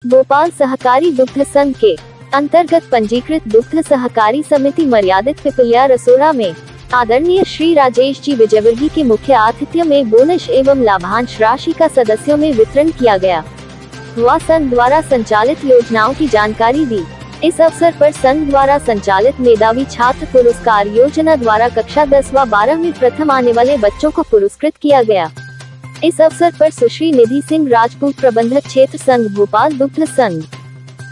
भोपाल सहकारी दुग्ध संघ के अंतर्गत पंजीकृत दुग्ध सहकारी समिति मर्यादित पिपलिया रसोड़ा में आदरणीय श्री राजेश जी विजयवर्गीय के मुख्य आतिथ्य में बोनस एवं लाभांश राशि का सदस्यों में वितरण किया गया। वह संघ द्वारा संचालित योजनाओं की जानकारी दी। इस अवसर पर संघ द्वारा संचालित मेधावी छात्र पुरस्कार योजना द्वारा कक्षा 10 व 12 में प्रथम आने वाले बच्चों को पुरस्कृत किया गया। इस अवसर पर सुश्री निधि सिंह राजपूत, प्रबंधक क्षेत्र संघ भोपाल दुग्ध संघ,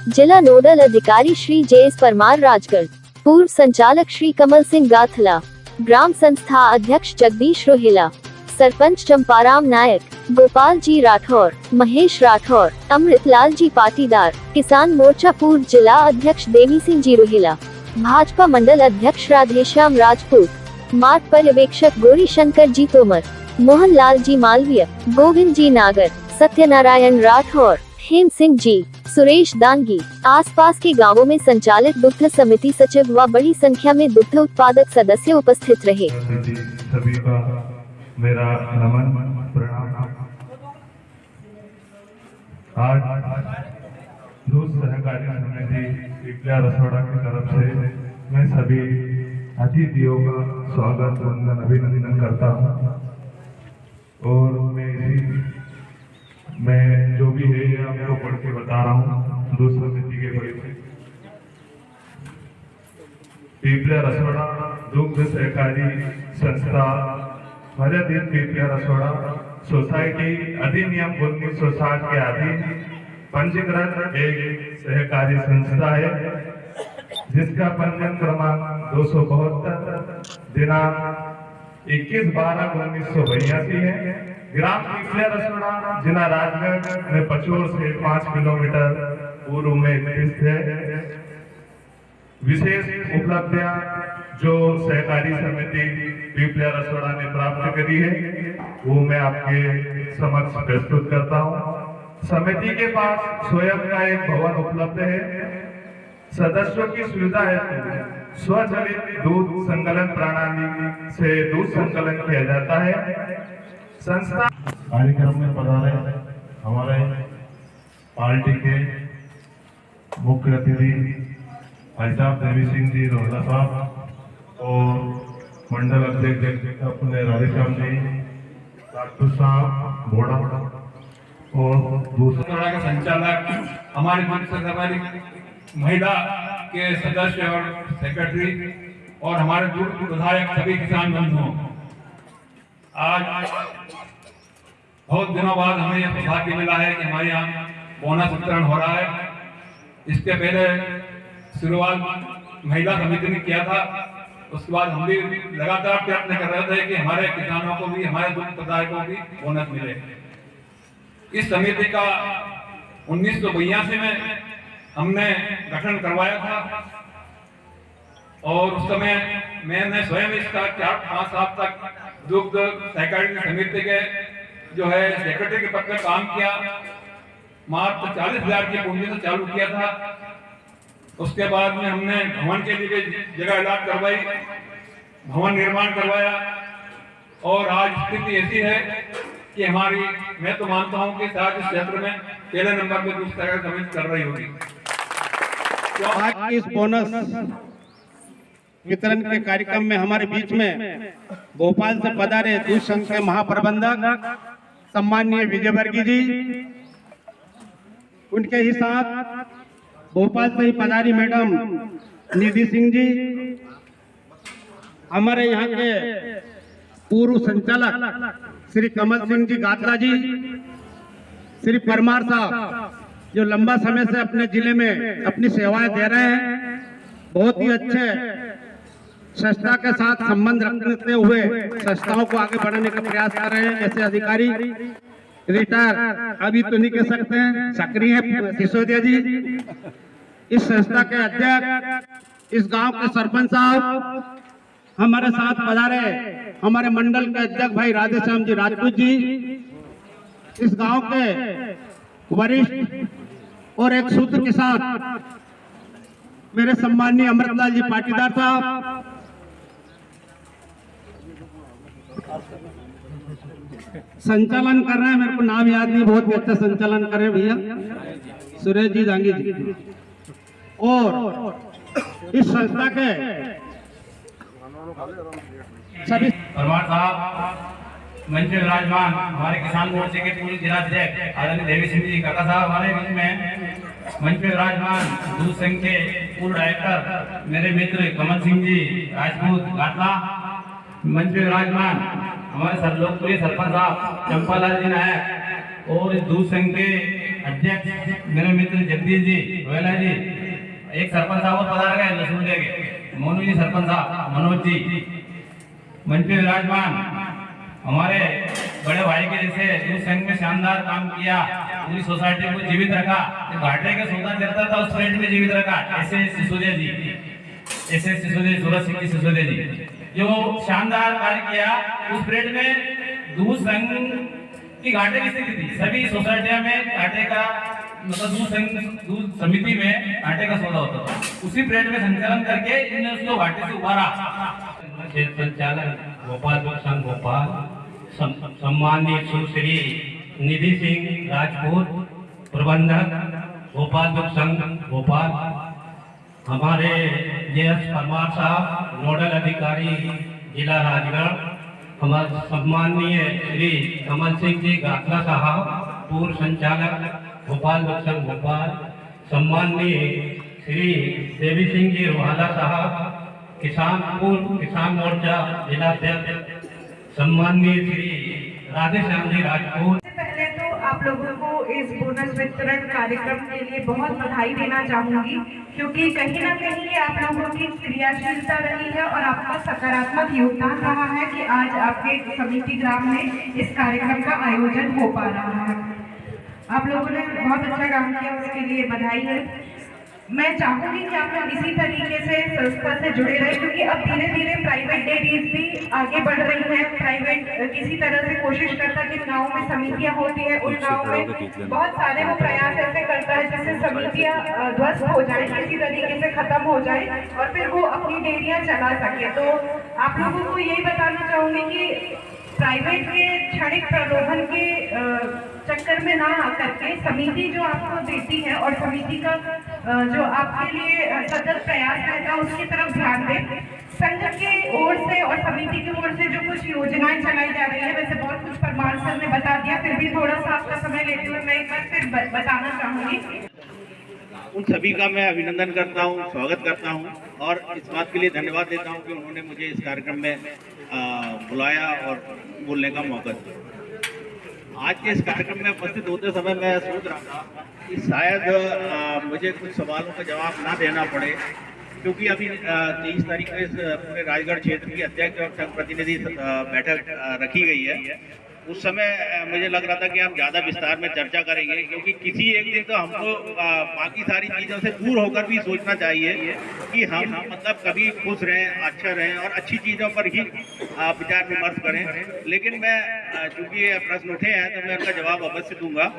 जिला नोडल अधिकारी श्री जे.एस. परमार राजगढ़, पूर्व संचालक श्री कमल सिंह गाथला, ग्राम संस्था अध्यक्ष जगदीश रोहिला, सरपंच चंपाराम नायक, गोपाल जी राठौर, महेश राठौर, अमृतलाल जी पाटीदार, किसान मोर्चा पूर्व जिला अध्यक्ष देवी सिंह जी रोहिला, भाजपा मंडल अध्यक्ष राधेश्याम राजपूत, मार्ग पर्यवेक्षक गौरी शंकर जी तोमर, मोहन लाल जी मालवीय, गोविंद जी नागर, सत्यनारायण राठौर, हेम सिंह जी, सुरेश दांगी, आसपास के गांवों में संचालित दुग्ध समिति सचिव व बड़ी संख्या में दुग्ध उत्पादक सदस्य उपस्थित रहे। सभी का मेरा नमन प्रणाम। आज दूध सहकारी समिति पिपलिया रसोड़ा की तरफ से मैं सभी अतिथियों का स्वागत वंदन अभिनंदन करता हूँ और मैं जो भी है आपको पढ़ के बता रहा हूँ। दूध समिति के बड़े से पिपलिया रसोड़ा दुग्ध सहकारी संस्था मर्यादित पिपलिया रसोड़ा सोसाइटी अधिनियम 1960 के अधीन पंजीकृत एक सहकारी संस्था है, जिसका पंजीयन क्रमांक 272 दिनांक 21/12/1982 है। ग्राम पिपलिया रसोड़ा जिला राजगढ़ में पचोर से 5 किलोमीटर पूर्व में स्थित है। विशेष उपलब्धियां जो सहकारी समिति पिपलिया रसोड़ा ने प्राप्त करी है वो मैं आपके समक्ष प्रस्तुत करता हूं। समिति के पास स्वयं का एक भवन उपलब्ध है। सदस्यों की सुविधा है स्वचालित दूध संकलन प्रणाली से दूध संकलन किया जाता है। संस्था कार्यक्रम में पधारे हमारे पार्टी के मुख्य अतिथि अल्ताफ देवी सिंह जी रोहला साहब और मंडल अध्यक्ष अपने राधेश्याम जी राजपूत साहब बोड़ा और दूसरा का संचालक, हमारी हमारी महिला के सदस्य और सेक्रेटरी और हमारे दूर विधायक सभी किसान बंधुओं, आज बहुत दिनों बाद हमें यह सौभाग्य मिला है कि हमारे यहाँ बोनस वितरण हो रहा है। इसके पहले शुरुआत महिला समिति ने किया था, उसके बाद हम भी लगातार प्रयत्न कर रहे थे कि हमारे किसानों को भी, हमारे दूध उत्पादकों को भी बोनस मिले। इस समिति का 1982 में हमने गठन करवाया था और उस समय मैंने स्वयं इसका 4-5 साल तक दुग्ध सहकारी समिति के जो है सेक्रेटरी के पद पर काम किया। मात्र 40,000 की पूंजी से चालू किया था। उसके बाद में हमने भवन के लिए जगह अलॉट करवाई, भवन निर्माण करवाया और आज स्थिति ऐसी है कि हमारी, मैं तो मानता हूं कि शायद इस क्षेत्र में पहले नंबर पर दूध सहकारी समिति कर रही होगी। तो आज इस बोनस वितरण के कार्यक्रम में हमारे बीच में भोपाल से पधारे दूध संघ के महाप्रबंधक सम्माननीय विजयवर्गीय जी, उनके ही साथ भोपाल से ही पधारी मैडम निधि सिंह जी, हमारे यहाँ के पूर्व संचालक श्री कमल सिंह जी गाथला जी, श्री परमार साहब जो लंबा समय से अपने जिले में अपनी सेवाएं दे रहे हैं, बहुत ही अच्छे संस्था के साथ संबंध रखते हुए संस्थाओं को आगे बढ़ाने का प्रयास कर रहे हैं। ऐसे अधिकारी रिटायर अभी तो नहीं कह सकते हैं, सक्रिय है सिसोदिया जी। इस संस्था के अध्यक्ष, इस गांव के सरपंच साहब हमारे साथ पधारे, हमारे मंडल के अध्यक्ष भाई राधेश्याम जी राजपूत जी, इस गांव के वरिष्ठ और एक सूत्र के साथ मेरे सम्माननीय अमृतलाल जी पाटीदार साहब, संचालन कर रहे हैं, मेरे को नाम याद नहीं, बहुत ही अच्छा संचालन कर रहे हैं भैया, सुरेश जी दांगी जी और इस संस्था के सभी परमार साहब, मंच में विराजमान हमारे किसान मोर्चे के पूर्व जिलाध्यक्ष आदरणीय देवी सिंह जी काका साहब हमारे बीच में, मंच में विराजमान दूध संघ के पूर्व डायरेक्टर मेरे मित्र कमल सिंह जी राजपूत घाटला, मंच में विराजमान हमारे लोकप्रिय सरपंच साहब चंपालाल जी नायक और दूध संघ के अध्यक्ष मेरे मित्र जगदीश जी रोयला जी, एक सरपंच साहब और पधार गए लसूलिया के मोनू जी सरपंच साहब मनोज जी, मंच पे विराजमान हमारे बड़े भाई के जैसे दूध संघ में शानदार काम किया, पूरी सोसाइटी को जीवित रखा, घाटे का सौदा चलता था उस पीरियड में जीवित रखा, ऐसे सिसोदिया जी, ऐसे सिसोदिया सूरज सिंह सिसोदिया जी जो शानदार कार्य किया उस पीरियड में। दूध संघ की घाटे की स्थिति थी, सभी सोसाइटियों में घाटे का मतलब दूध समिति में घाटे का सौदा होता था, उसी पीरियड में संचालन करके इन्होंने उसको घाटे से उबारा। क्षेत्र संचालक गोपाल दूध संघ भोपाल, सम्माननीय सुश्री निधि सिंह राजपूत, प्रबंधक गोपाल दूध संघ भोपाल, हमारे JS परमार साहब नोडल अधिकारी जिला राजगढ़, हमारे सम्माननीय श्री कमल सिंह जी घाटला साहब पूर्व संचालक भोपाल दूध संघ भोपाल, सम्माननीय श्री देवी सिंह जी रोहाला साहब किसान मोर्चा जिलाध्यक्ष, सम्माननीय श्री राधेश्याम जी राजपूत। पहले तो आप लोगों को इस बोनस वितरण कार्यक्रम के लिए बहुत बधाई देना चाहूंगी, क्योंकि कहीं ना कहीं ये आप लोगों की क्रियाशीलता रही है और आपका सकारात्मक योगदान रहा है कि आज आपके समिति ग्राम में इस कार्यक्रम का आयोजन हो पा रहा है। आप लोगों ने बहुत अच्छा काम किया, उसके लिए बधाई है। मैं चाहूंगी कि आप लोग इसी तरीके से संस्था से जुड़े रहे, क्योंकि अब धीरे धीरे प्राइवेट डेयरीज भी आगे बढ़ रही हैं। प्राइवेट किसी तरह से कोशिश करता है कि गांव में समितियां होती है, उन गांव में बहुत सारे वो प्रयास ऐसे करता है जिससे समितियां ध्वस्त हो जाए, किसी तरीके से खत्म हो जाए और फिर वो अपनी डेयरियां चला सके। तो आप लोगों को यही बताना चाहूंगी कि प्राइवेट के क्षणिक प्रलोभन के चक्कर में ना आकर के समिति जो आपको देती है और समिति का जो आपके लिए सतत प्रयास रहता है उसकी तरफ ध्यान दें। संघ के ओर से और समिति की ओर से जो कुछ योजनाएं चलाई जा रही है, वैसे बहुत कुछ परमार सर ने बता दिया, फिर भी थोड़ा सा आपका समय लेते हुए मैं एक बार फिर बताना चाहूंगी। उन सभी का मैं अभिनंदन करता हूं, स्वागत करता हूं और इस बात के लिए धन्यवाद देता हूं कि उन्होंने मुझे इस कार्यक्रम में बुलाया और बोलने का मौका दिया। आज के इस कार्यक्रम में उपस्थित होते समय मैं सोच रहा था कि शायद मुझे कुछ सवालों का जवाब ना देना पड़े, क्योंकि अभी 23 तारीख को इस पूरे राजगढ़ क्षेत्र की अध्यक्ष और संघ प्रतिनिधि बैठक रखी गई है। उस समय मुझे लग रहा था कि हम ज़्यादा विस्तार में चर्चा करेंगे, क्योंकि किसी एक दिन तो हमको बाकी सारी चीज़ों से दूर होकर भी सोचना चाहिए कि हम मतलब कभी खुश रहें, अच्छे रहें और अच्छी चीज़ों पर ही विचार विमर्श करें। लेकिन मैं चूँकि ये प्रश्न उठे हैं तो मैं उनका जवाब अवश्य दूंगा।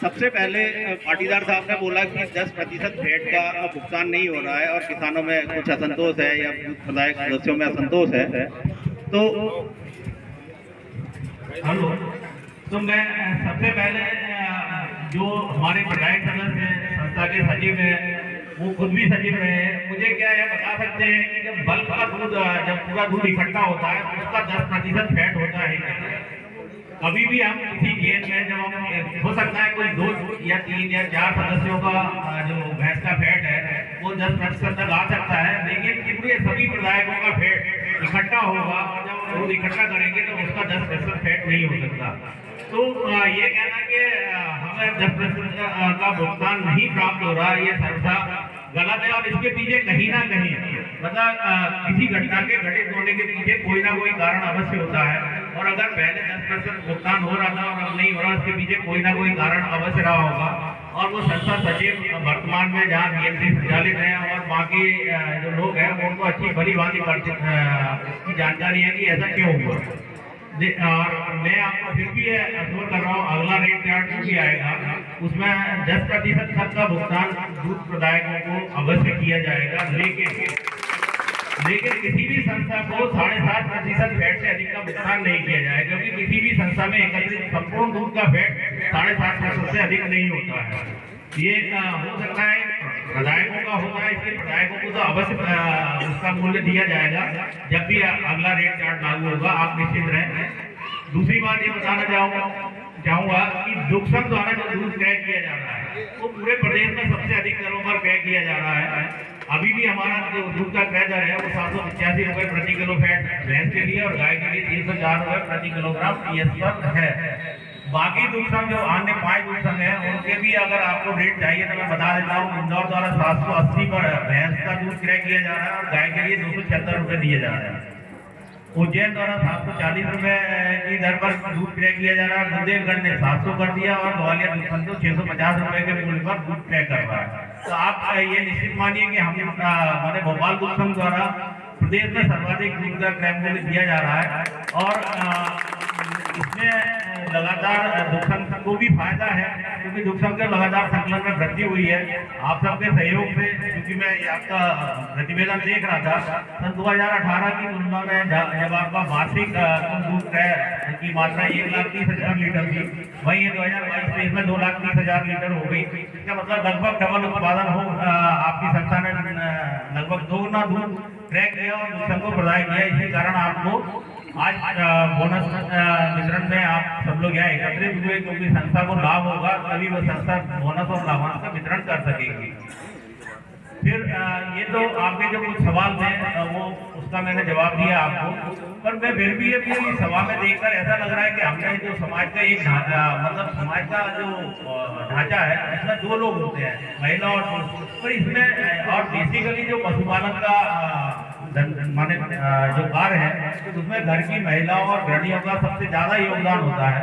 सबसे पहले पाटीदार साहब ने बोला कि 10% वैट का भुगतान नहीं हो रहा है और किसानों में कुछ असंतोष है या प्रदायक सदस्यों में असंतोष है। तो हेलो, तो मैं सबसे पहले जो हमारे विधायक सदस्य संस्था के सचिव हैं, वो खुद भी सचिव रहे हैं, मुझे क्या यह बता सकते हैं कि जब बल्क का दूध, जब पूरा दूध इकट्ठा होता है उसका 10% फैट होता है। कभी भी हम किसी खेत में जब हम हो सकता है कोई 2 या 3 या 4 सदस्यों का जो भैंस का फैट है वो 10% तक आ सकता है, लेकिन पूरे सभी प्रदायकों का फैट इकट्ठा होगा और जब दूध इकट्ठा करेंगे तो उसका 10% फैट नहीं हो सकता। तो ये कहना कि हमें 10% का भुगतान नहीं प्राप्त हो रहा है, ये सर्वथा गलत है और इसके पीछे कहीं ना कहीं मतलब किसी घटना के घटित होने के पीछे कोई ना कोई कारण अवश्य होता है। और अगर पहले 10% भुगतान हो रहा था और अब नहीं हो रहा, इसके पीछे कोई ना कोई कारण अवश्य रहा होगा। और वो संस्था सचिव वर्तमान में जहाँ BMC संचालित है और बाकी जो लोग हैं उनको अच्छी भली भांति की जानकारी है कि ऐसा क्यों हुआ। और मैं आपको फिर भी अश्योर कर रहा हूँ, अगला रेट चार्ट जो भी आएगा उसमें 10% तक का भुगतान दूध प्रदायकों को अवश्य किया जाएगा। लेकिन किसी भी संस्था को 7.5% फैट से अधिक का भुगतान नहीं किया जाएगा, क्योंकि किसी भी संस्था में एकत्रित संपूर्ण दूध का फैट 7.5% से अधिक नहीं होता है। ये हो सकता है प्रदायकों का होता है, इसलिए प्रदायकों को तो अवश्य उसका मूल्य दिया जाएगा जब भी अगला रेट चार्ट लागू होगा, आप निश्चित रहें। दूसरी बात ये बताना चाहूंगा कि दुग्धसंघ द्वारा जो दूध क्रय किया जा रहा है वो पूरे प्रदेश में सबसे अधिक दरों पर क्रय किया जा रहा है। अभी भी हमारा जो दूध का क्रय दर है वो 785 रुपए प्रति किलो फैट भैंस के लिए और गाय के लिए 304 रुपए प्रति किलोग्राम पीएस पर है। बाकी दुग्धसंघ जो अन्य 5 दुग्धसंघ है उनके भी अगर आपको रेट चाहिए तो मैं बता देता हूँ। इंदौर द्वारा 780 पर भैंस का दूध क्रय किया जा रहा है और गाय के लिए 276 रुपए दिए जा रहे हैं। उज्जैन द्वारा 740 रुपए की दर पर दूध क्रय किया जा रहा है। बुंदेलखंड ने 700 कर दिया और ग्वालियर दुग्धसंघ को 650 रुपए के मूल्य पर दूध क्रय कर रहा है। तो आप ये निश्चित मानिए कि हम हमारे भोपाल दुग्धसंघ द्वारा प्रदेश में सर्वाधिक दूध का क्रय मूल्य दिया जा रहा है और इसमें लगातार दुग्धसंघ को भी फायदा है क्योंकि दुग्धसंघ का लगातार संकलन में वृद्धि हुई है। आप सबके सहयोग से, क्योंकि मैं आपका प्रतिवेदन देख रहा था, सन 2018 की तुलना में जब आपका वार्षिक दूध क्रय की मात्रा 1,30,000 लीटर थी, वहीं 2022 में 2,30,000 लीटर हो गई। इसका मतलब लगभग डबल उत्पादन हो आपकी संस्था ने लगभग 2 गुना दूध क्रय किया और दुग्धसंघ को प्रदान किया। इसी कारण आपको आज बोनस वितरण में आप सब लोग यहाँ एकत्रित हुए क्योंकि संस्था को लाभ होगा तभी वो संस्था बोनस और लाभांश का वितरण कर सकेगी। फिर ये तो आपके जो कुछ सवाल थे वो उसका मैंने जवाब दिया आपको, पर मैं फिर भी ये सभा में देखकर ऐसा लग रहा है कि हमने जो समाज का एक मतलब समाज का जो ढांचा है इसमें 2 लोग होते हैं, महिला और पुरुष। पर इसमें और बेसिकली जो पशुपालन का माने जो कार्य है तो उसमें घर की महिलाओं और गृहिणियों का सबसे ज्यादा योगदान होता है।